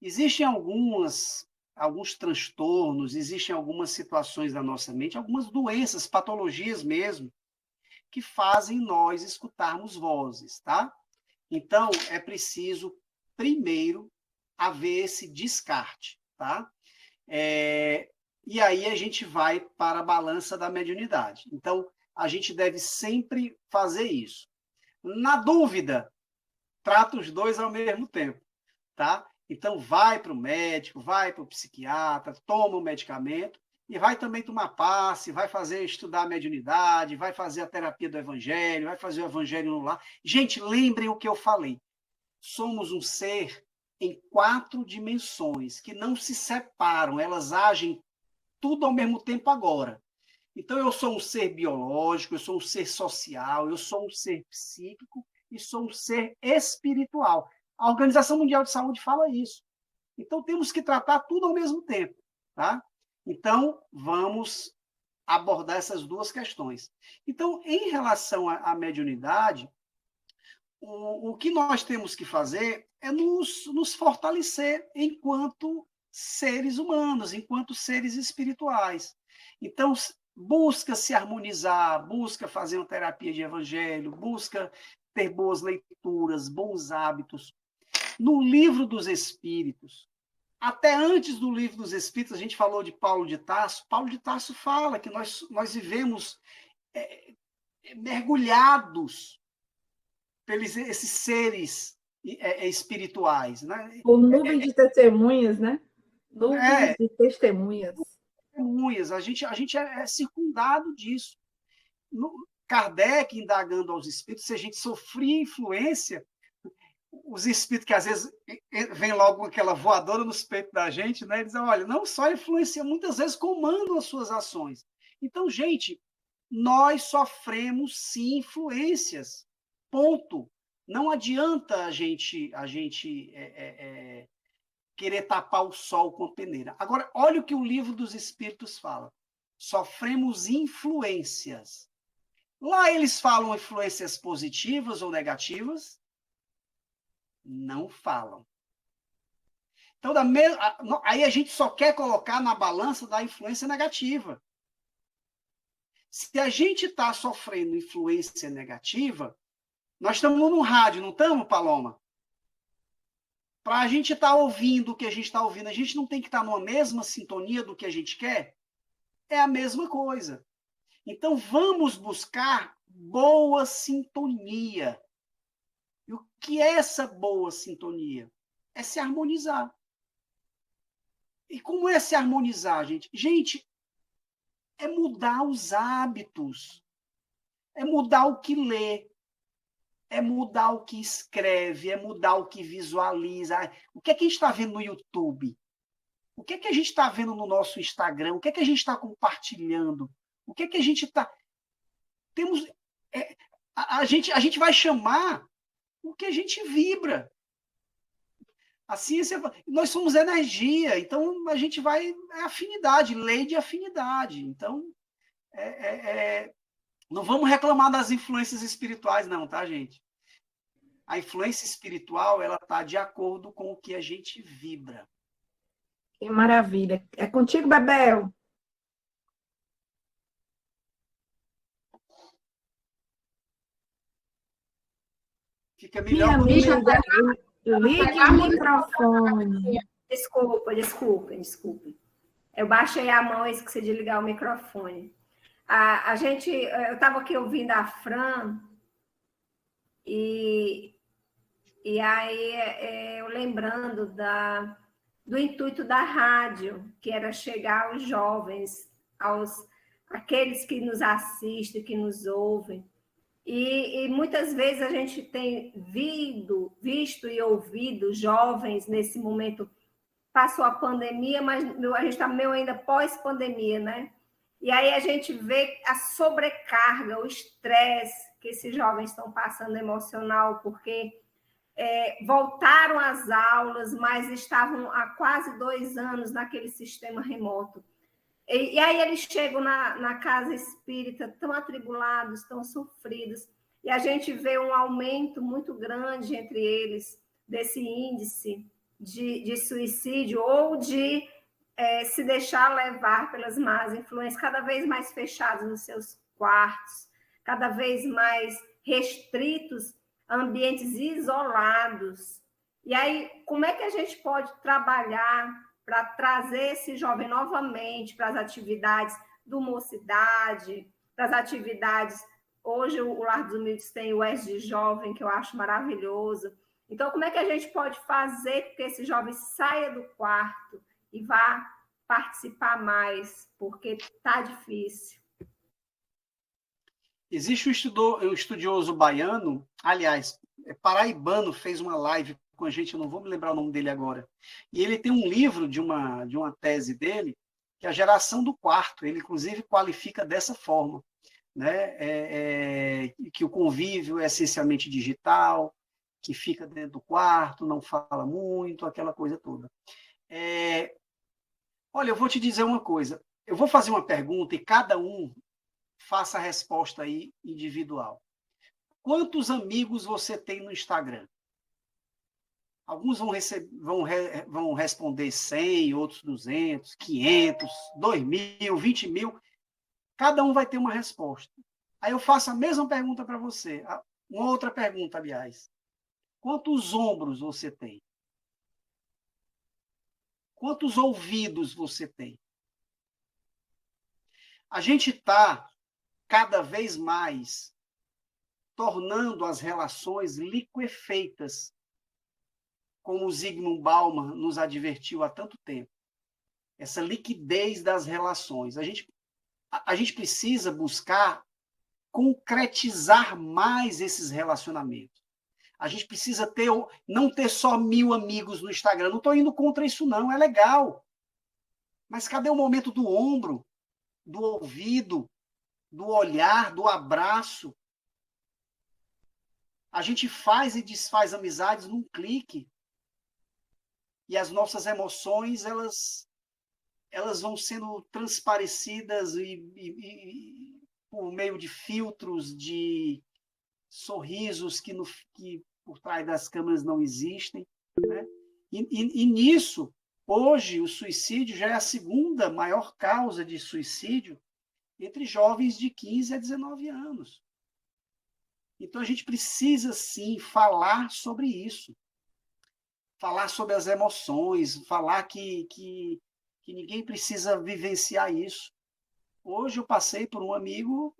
Existem alguns transtornos, existem algumas situações da nossa mente, algumas doenças, patologias mesmo, que fazem nós escutarmos vozes, tá? Então, é preciso, primeiro, haver esse descarte, tá? E aí a gente vai para a balança da mediunidade. Então, a gente deve sempre fazer isso. Na dúvida, trata os dois ao mesmo tempo, tá? Então, vai para o médico, vai para o psiquiatra, toma o medicamento e vai também tomar passe, vai estudar a mediunidade, vai fazer a terapia do evangelho, vai fazer o evangelho no lar. Gente, lembrem o que eu falei. Somos um ser em 4 dimensões que não se separam, elas agem tudo ao mesmo tempo agora. Então, eu sou um ser biológico, eu sou um ser social, eu sou um ser psíquico e sou um ser espiritual. A Organização Mundial de Saúde fala isso. Então, temos que tratar tudo ao mesmo tempo, tá? Então, vamos abordar essas duas questões. Então, em relação à mediunidade, o que nós temos que fazer é nos fortalecer enquanto seres humanos, enquanto seres espirituais. Então, busca se harmonizar, busca fazer uma terapia de evangelho, busca ter boas leituras, bons hábitos. No Livro dos Espíritos, até antes do Livro dos Espíritos, a gente falou de Paulo de Tarso. Paulo de Tarso fala que nós vivemos mergulhados pelos esses seres espirituais, né? Ou nuvem de testemunhas, né? Nuvem de testemunhas. A gente é circundado disso. Kardec, indagando aos espíritos, se a gente sofria influência, os espíritos que às vezes vem logo aquela voadora nos peitos da gente, né? Eles dizem, olha, não só influencia, muitas vezes comandam as suas ações. Então, gente, nós sofremos sim influências. Ponto. Não adianta a gente querer tapar o sol com a peneira. Agora, olha o que o Livro dos Espíritos fala. Sofremos influências. Lá eles falam influências positivas ou negativas? Não falam. Então, aí a gente só quer colocar na balança da influência negativa. Se a gente está sofrendo influência negativa, nós estamos no rádio, não estamos, Paloma? Para a gente estar ouvindo o que a gente está ouvindo, a gente não tem que estar numa mesma sintonia do que a gente quer? É a mesma coisa. Então, vamos buscar boa sintonia. E o que é essa boa sintonia? É se harmonizar. E como é se harmonizar, gente? Gente, é mudar os hábitos. É mudar o que lê. É mudar o que escreve, é mudar o que visualiza. O que é que a gente está vendo no YouTube? O que é que a gente está vendo no nosso Instagram? O que é que a gente está compartilhando? O que é que a gente está... Temos... A gente vai chamar o que a gente vibra. A ciência... Nós somos energia, então a gente vai... É afinidade, lei de afinidade. Então, não vamos reclamar das influências espirituais, não, tá, gente? A influência espiritual, ela está de acordo com o que a gente vibra. Que maravilha. É contigo, Bebel. Fica melhor. Minha amiga, ligue o microfone. Desculpe. Eu baixei a mão e esqueci de ligar o microfone. Eu estava aqui ouvindo a Fran e aí eu lembrando do intuito da rádio, que era chegar aos jovens, aqueles que nos assistem, que nos ouvem. E muitas vezes a gente tem visto e ouvido jovens nesse momento. Passou a pandemia, mas a gente está meio ainda pós-pandemia, né? E aí a gente vê a sobrecarga, o estresse que esses jovens estão passando emocional, porque voltaram às aulas, mas estavam há quase 2 anos naquele sistema remoto. E aí eles chegam na casa espírita tão atribulados, tão sofridos, e a gente vê um aumento muito grande entre eles desse índice de suicídio ou de se deixar levar pelas más influências, cada vez mais fechados nos seus quartos, cada vez mais restritos a ambientes isolados. E aí, como é que a gente pode trabalhar para trazer esse jovem novamente para as atividades do Mocidade, para as atividades... Hoje, o Lar dos Humildes tem o ESG Jovem, que eu acho maravilhoso. Então, como é que a gente pode fazer com que esse jovem saia do quarto e vá participar mais? Porque está difícil. Existe um estudioso baiano, aliás, paraibano, fez uma live com a gente, eu não vou me lembrar o nome dele agora. E ele tem um livro de uma tese dele, que é a geração do quarto. Ele, inclusive, qualifica dessa forma, né? Que o convívio é essencialmente digital, que fica dentro do quarto, não fala muito, aquela coisa toda. Olha, eu vou te dizer uma coisa. Eu vou fazer uma pergunta e cada um faça a resposta aí individual. Quantos amigos você tem no Instagram? Alguns vão responder 100, outros 200, 500, 2.000, 20.000. Cada um vai ter uma resposta. Aí eu faço a mesma pergunta para você. Uma outra pergunta, aliás. Quantos ombros você tem? Quantos ouvidos você tem? A gente está cada vez mais tornando as relações liquefeitas, como o Zygmunt Bauman nos advertiu há tanto tempo. Essa liquidez das relações. A gente precisa buscar concretizar mais esses relacionamentos. A gente precisa não ter só 1.000 amigos no Instagram. Não estou indo contra isso, não. É legal. Mas cadê o momento do ombro, do ouvido, do olhar, do abraço? A gente faz e desfaz amizades num clique. E as nossas emoções, elas vão sendo transparecidas por meio de filtros, de sorrisos que por trás das câmeras não existem. Né? E nisso, hoje, o suicídio já é a segunda maior causa de suicídio entre jovens de 15 a 19 anos. Então, a gente precisa, sim, falar sobre isso. Falar sobre as emoções, falar que ninguém precisa vivenciar isso. Hoje eu passei por um amigo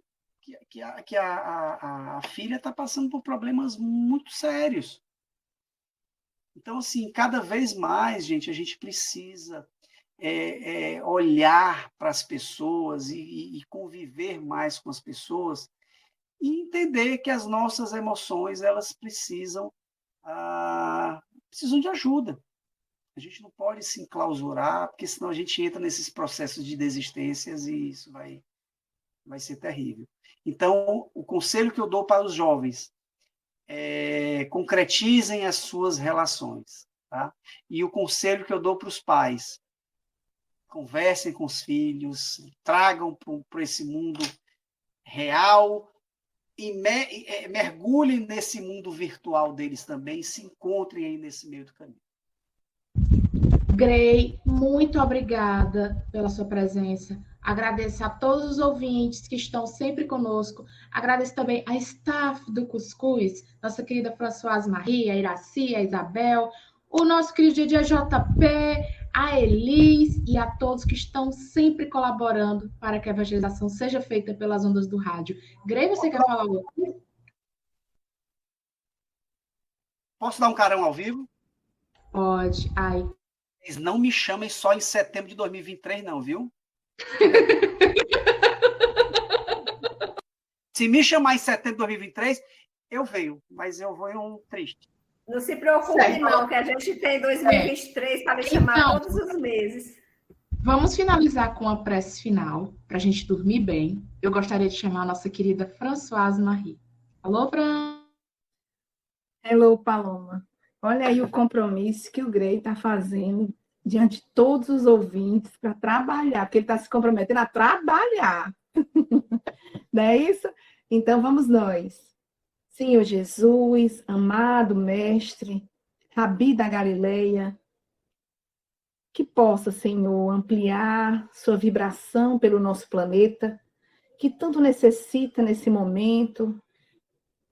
que a filha está passando por problemas muito sérios. Então, assim, cada vez mais, gente, a gente precisa olhar para as pessoas e conviver mais com as pessoas e entender que as nossas emoções, elas precisam de ajuda. A gente não pode se enclausurar, porque senão a gente entra nesses processos de desistências e isso vai ser terrível. Então, o conselho que eu dou para os jovens é concretizem as suas relações. Tá? E o conselho que eu dou para os pais, conversem com os filhos, tragam para esse mundo real e mergulhem nesse mundo virtual deles também, se encontrem aí nesse meio do caminho. Grey, muito obrigada pela sua presença. Agradeço a todos os ouvintes que estão sempre conosco. Agradeço também a staff do Cuscuz, nossa querida Françoise Marie, a Iraci, a Isabel, o nosso querido DJ JP, a Elis e a todos que estão sempre colaborando para que a evangelização seja feita pelas ondas do rádio. Grey, você quer falar alguma coisa? Posso dar um carão ao vivo? Pode. Ai. Eles não me chamem só em setembro de 2023, não, viu? Se me chamar em setembro de 2023, eu venho, mas eu vou em um triste. Não se preocupe, não, que a gente tem 2023 para lhe chamar todos os meses. Vamos finalizar com a prece final, para a gente dormir bem. Eu gostaria de chamar a nossa querida Françoise Marie. Alô, Fran? Hello, Paloma. Olha aí o compromisso que o Grey está fazendo diante de todos os ouvintes para trabalhar, porque ele está se comprometendo a trabalhar. Não é isso? Então, vamos nós. Senhor Jesus, amado Mestre, Rabi da Galileia, que possa, Senhor, ampliar sua vibração pelo nosso planeta, que tanto necessita nesse momento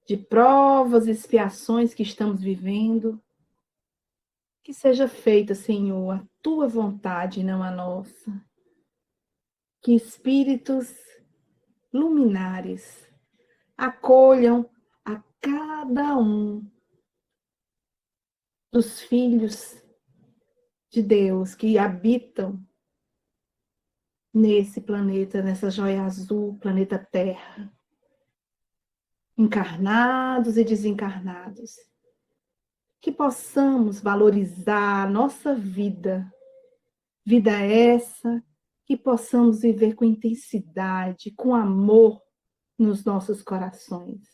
de provas e expiações que estamos vivendo. Que seja feita, Senhor, a tua vontade, não a nossa. Que espíritos luminares acolham a cada um dos filhos de Deus que habitam nesse planeta, nessa joia azul, planeta Terra. Encarnados e desencarnados. que possamos valorizar a nossa vida. Vida essa que possamos viver com intensidade, com amor nos nossos corações.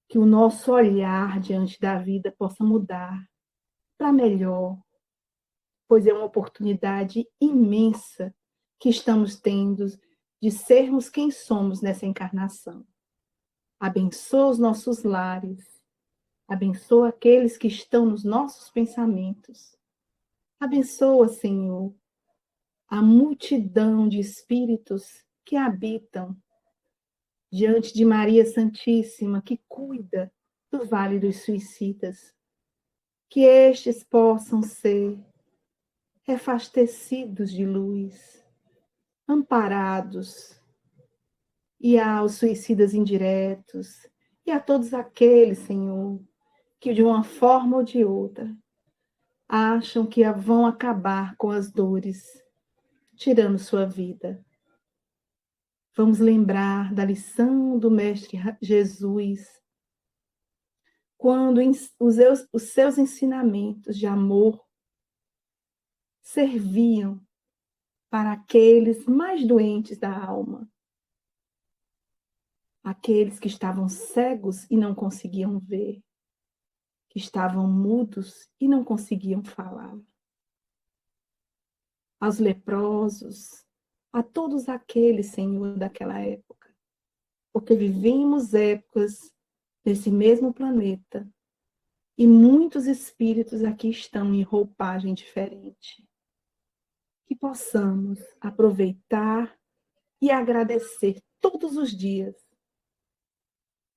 Que o nosso olhar diante da vida possa mudar para melhor, pois é uma oportunidade imensa que estamos tendo de sermos quem somos nessa encarnação. Abençoa os nossos lares, abençoa aqueles que estão nos nossos pensamentos. Abençoa, Senhor, a multidão de espíritos que habitam diante de Maria Santíssima, que cuida do Vale dos Suicidas. Que estes possam ser refastecidos de luz, amparados, e aos suicidas indiretos, e a todos aqueles, Senhor, que de uma forma ou de outra acham que vão acabar com as dores, tirando sua vida. Vamos lembrar da lição do Mestre Jesus, quando os seus ensinamentos de amor serviam para aqueles mais doentes da alma, aqueles que estavam cegos e não conseguiam ver, que estavam mudos e não conseguiam falar, aos leprosos, a todos aqueles, Senhor, daquela época, porque vivemos épocas nesse mesmo planeta e muitos espíritos aqui estão em roupagem diferente. Que possamos aproveitar e agradecer todos os dias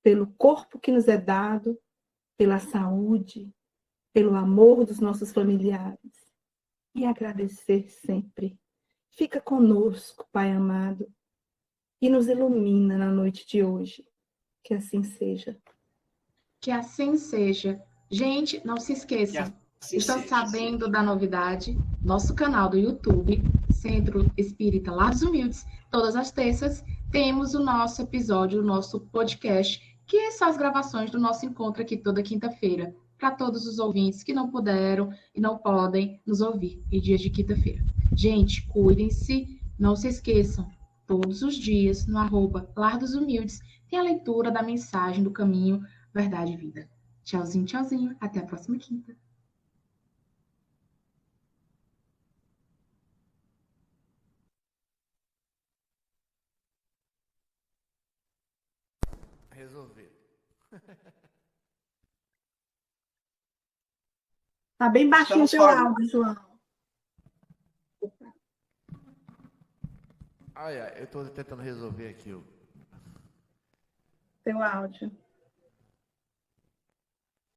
pelo corpo que nos é dado, pela saúde, pelo amor dos nossos familiares e agradecer sempre. Fica conosco, Pai amado, e nos ilumina na noite de hoje. Que assim seja. Que assim seja. Gente, não se esqueçam. Estão sabendo da novidade? Nosso canal do YouTube, Centro Espírita Lar dos Humildes, todas as terças, temos o nosso episódio, o nosso podcast, que são as gravações do nosso encontro aqui toda quinta-feira, para todos os ouvintes que não puderam e não podem nos ouvir em dias de quinta-feira. Gente, cuidem-se, não se esqueçam, todos os dias, no @Lar dos Humildes, tem a leitura da mensagem do caminho, verdade e vida. Tchauzinho, tchauzinho, até a próxima quinta. Resolver. Tá bem baixinho o Estamos teu fora. áudio, João. Ai, eu tô tentando resolver aqui. Teu áudio.